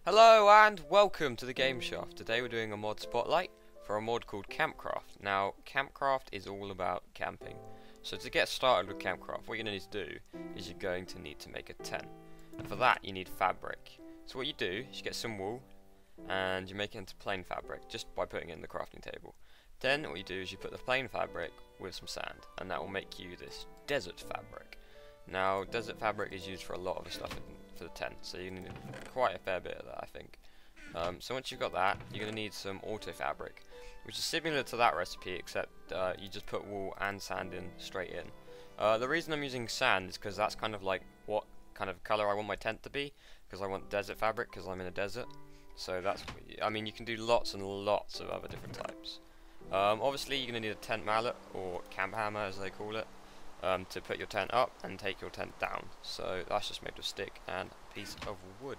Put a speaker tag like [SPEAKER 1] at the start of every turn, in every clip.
[SPEAKER 1] Hello and welcome to the GameShaft. Today we're doing a mod spotlight for a mod called Campcraft. Now, Campcraft is all about camping. So to get started with Campcraft, what you're going to need to do is you're going to need to make a tent. And for that you need fabric. So what you do is you get some wool and you make it into plain fabric just by putting it in the crafting table. Then what you do is you put the plain fabric with some sand and that will make you this desert fabric. Now, desert fabric is used for a lot of the stuff for the tent, so you need quite a fair bit of that, I think. So once you've got that, you're going to need some auto fabric, which is similar to that recipe, except you just put wool and sand in straight in. The reason I'm using sand is because that's kind of like what kind of color I want my tent to be, because I want desert fabric because I'm in a desert. So that's, I mean, you can do lots and lots of other different types. Obviously, you're going to need a tent mallet, or camp hammer as they call it, to put your tent up and take your tent down. So that's just made of stick and a piece of wood.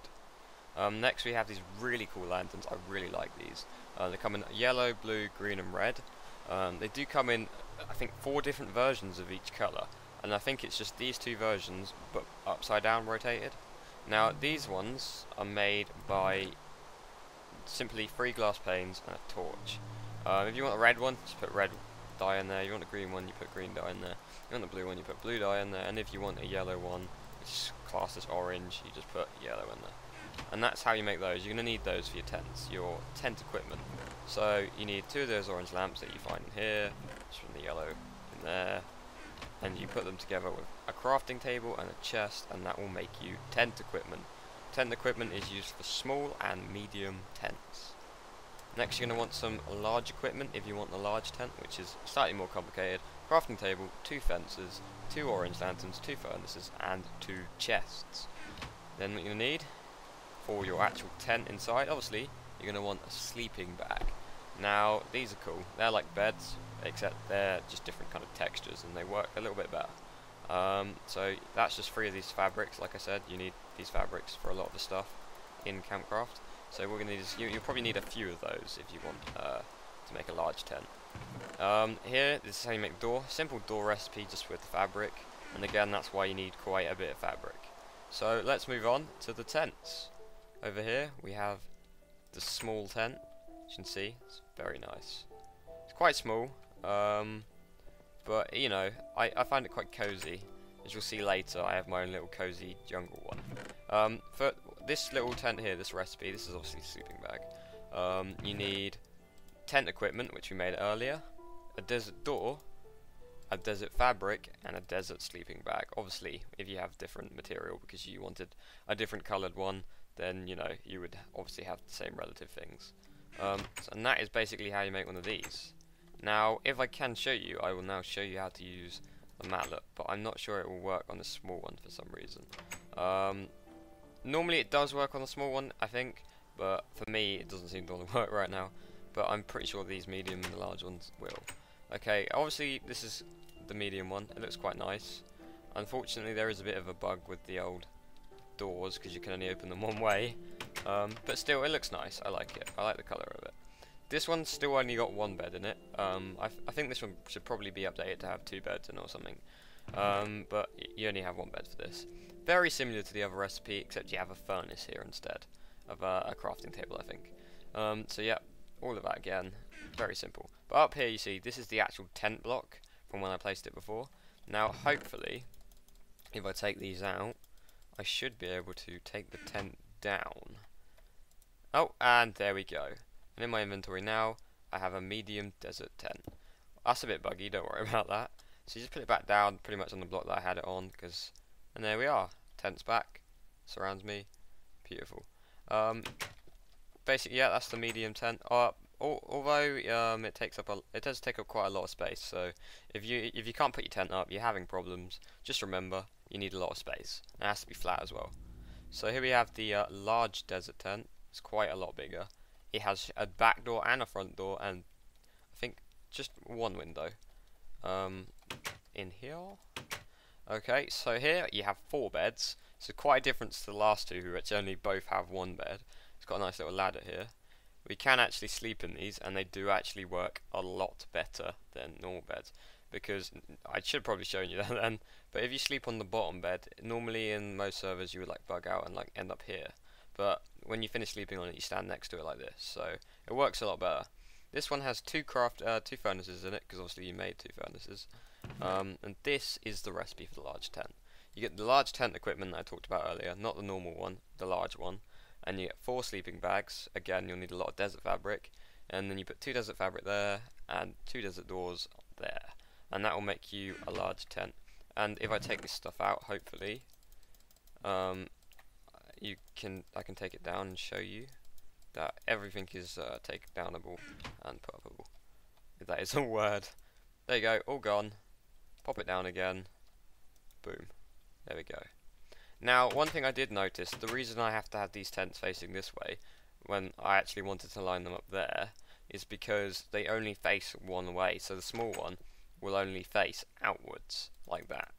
[SPEAKER 1] Next we have these really cool lanterns. I really like these. They come in yellow, blue, green and red. They do come in, I think, 4 different versions of each colour, and I think it's just these 2 versions but upside down rotated. Now these ones are made by simply 3 glass panes and a torch. If you want a red one, just put red dye in there. If you want a green one, you put green dye in there. If you want the blue one, you put blue dye in there. And if you want a yellow one, which is classed as orange, you just put yellow in there. And that's how you make those. You're going to need those for your tents, your tent equipment. So you need 2 of those orange lamps that you find in here, just from the yellow in there, and you put them together with a crafting table and a chest, and that will make you tent equipment. Tent equipment is used for small and medium tents. Next you're going to want some large equipment if you want the large tent, which is slightly more complicated. Crafting table, 2 fences, 2 orange lanterns, 2 furnaces and 2 chests. Then what you're going to need for your actual tent inside, obviously you're going to want a sleeping bag. Now these are cool, they're like beds except they're just different kind of textures and they work a little bit better. So that's just 3 of these fabrics. Like I said, you need these fabrics for a lot of the stuff in Campcraft. So what we're going to need is, you'll probably need a few of those if you want to make a large tent. Here, this is how you make a door. Simple door recipe just with the fabric. And again, that's why you need quite a bit of fabric. So let's move on to the tents. Over here, we have the small tent. As you can see, it's very nice. It's quite small, but you know, I find it quite cozy. As you'll see later, I have my own little cozy jungle one. For this little tent here, this recipe, this is obviously a sleeping bag. You need tent equipment, which we made earlier, a desert door, a desert fabric, and a desert sleeping bag. Obviously, if you have different material because you wanted a different coloured one, then you know you would obviously have the same relative things. And that is basically how you make one of these. Now, if I can show you, I will now show you how to use the mallet, but I'm not sure it will work on the small one for some reason. Normally it does work on the small one, I think, but for me it doesn't seem to want to work right now. But I'm pretty sure these medium and the large ones will. Okay, obviously this is the medium one. It looks quite nice. Unfortunately there is a bit of a bug with the old doors because you can only open them one way. But still, it looks nice. I like it. I like the colour of it. This one's still only got 1 bed in it. I think this one should probably be updated to have 2 beds in or something. But you only have 1 bed for this. Very similar to the other recipe, except you have a furnace here instead of a crafting table, I think. So yeah, all of that again, very simple. But up here you see, this is the actual tent block from when I placed it before. Now hopefully, if I take these out, I should be able to take the tent down. Oh, and there we go. And in my inventory now, I have a medium desert tent. That's a bit buggy, don't worry about that. So you just put it back down, pretty much on the block that I had it on, and there we are. Tent's back, surrounds me, beautiful. Basically, yeah, that's the medium tent. Although it does take up quite a lot of space. So if you can't put your tent up, you're having problems. Just remember, you need a lot of space. It has to be flat as well. So here we have the large desert tent. It's quite a lot bigger. It has a back door and a front door, and I think just 1 window. In here. Okay, so here you have 4 beds. So quite a difference to the last 2, which only both have 1 bed. It's got a nice little ladder here. We can actually sleep in these, and they do actually work a lot better than normal beds. Because I should probably show you that then. But if you sleep on the bottom bed, normally in most servers you would like bug out and like end up here. but when you finish sleeping on it, you stand next to it like this, so it works a lot better. This one has two furnaces in it, because obviously you made 2 furnaces. And this is the recipe for the large tent. You get the large tent equipment that I talked about earlier, not the normal one, the large one. And you get 4 sleeping bags. Again, you'll need a lot of desert fabric. And then you put 2 desert fabric there, and 2 desert doors there. And that will make you a large tent. And if I take this stuff out, hopefully, I can take it down and show you that everything is take downable and putable. If that is a word. There you go, all gone. Pop it down again. Boom. There we go. Now, one thing I did notice, the reason I have to have these tents facing this way, when I actually wanted to line them up there, is because they only face one way. So the small one will only face outwards, like that.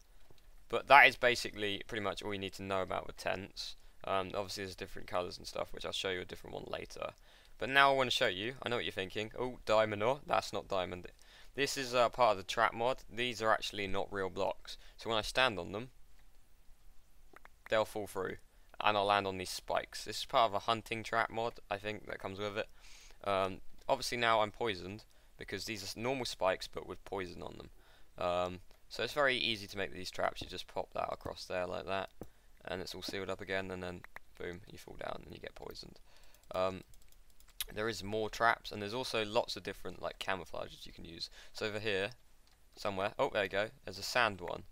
[SPEAKER 1] But that is basically pretty much all you need to know about with tents. Obviously there's different colours and stuff, which I'll show you a different one later. But now I want to show you, I know what you're thinking, oh, diamond ore, that's not diamond. This is part of the trap mod. These are actually not real blocks. So when I stand on them, they'll fall through, and I'll land on these spikes. This is part of a hunting trap mod, I think, that comes with it. Obviously now I'm poisoned, because these are normal spikes, but with poison on them. So it's very easy to make these traps. You just pop that across there like that, and it's all sealed up again, and then boom, you fall down and you get poisoned. There is more traps, and there's also lots of different like camouflages you can use. So over here, somewhere, oh there you go, there's a sand one.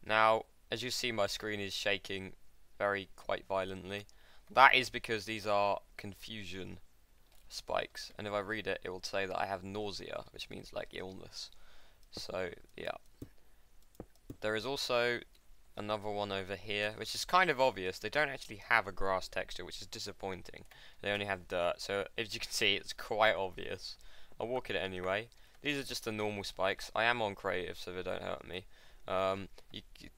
[SPEAKER 1] Now, as you see, my screen is shaking quite violently. That is because these are confusion spikes, and if I read it, it will say that I have nausea, which means like illness. So yeah. There is also another one over here, which is kind of obvious. They don't actually have a grass texture, which is disappointing. They only have dirt, so as you can see, it's quite obvious. I'll walk it anyway. These are just the normal spikes. I am on creative, so they don't hurt me.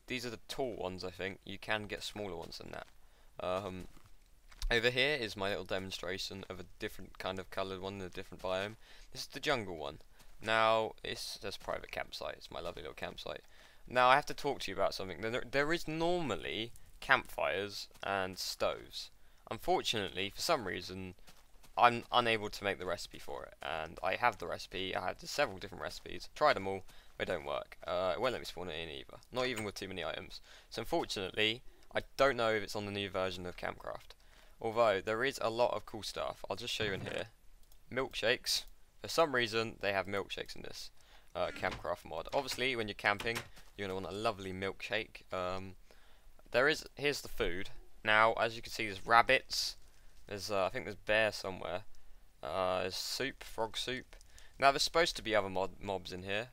[SPEAKER 1] These are the tall ones, I think. You can get smaller ones than that. Over here is my little demonstration of a different kind of coloured one in a different biome. This is the jungle one. Now, it's just private campsite. It's my lovely little campsite. Now, I have to talk to you about something. There is normally campfires and stoves. Unfortunately, for some reason, I'm unable to make the recipe for it. And I have the recipe. I have several different recipes. Tried them all. They don't work. It won't let me spawn it in either. Not even with too many items. So unfortunately, I don't know if it's on the new version of Campcraft. Although, there is a lot of cool stuff. I'll just show you in here. Milkshakes. For some reason, they have milkshakes in this Campcraft mod. Obviously, when you're camping, you're going to want a lovely milkshake. Here's the food. Now, as you can see, there's rabbits. There's, I think there's bear somewhere. There's soup, frog soup. Now, there's supposed to be other mobs in here.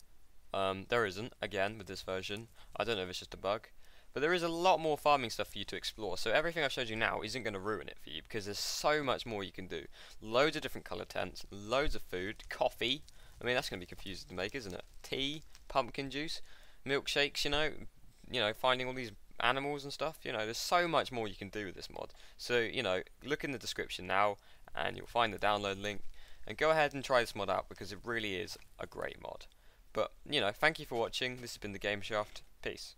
[SPEAKER 1] There isn't, again, with this version. I don't know if it's just a bug. But there is a lot more farming stuff for you to explore. So everything I've showed you now isn't going to ruin it for you, because there's so much more you can do. Loads of different colour tents, loads of food, coffee. I mean, that's going to be confusing to make, isn't it? Tea, pumpkin juice, milkshakes, you know, finding all these animals and stuff. You know, there's so much more you can do with this mod. So, you know, look in the description now, and you'll find the download link. And go ahead and try this mod out, because it really is a great mod. But, you know, thank you for watching. This has been TheGameShaft. Peace.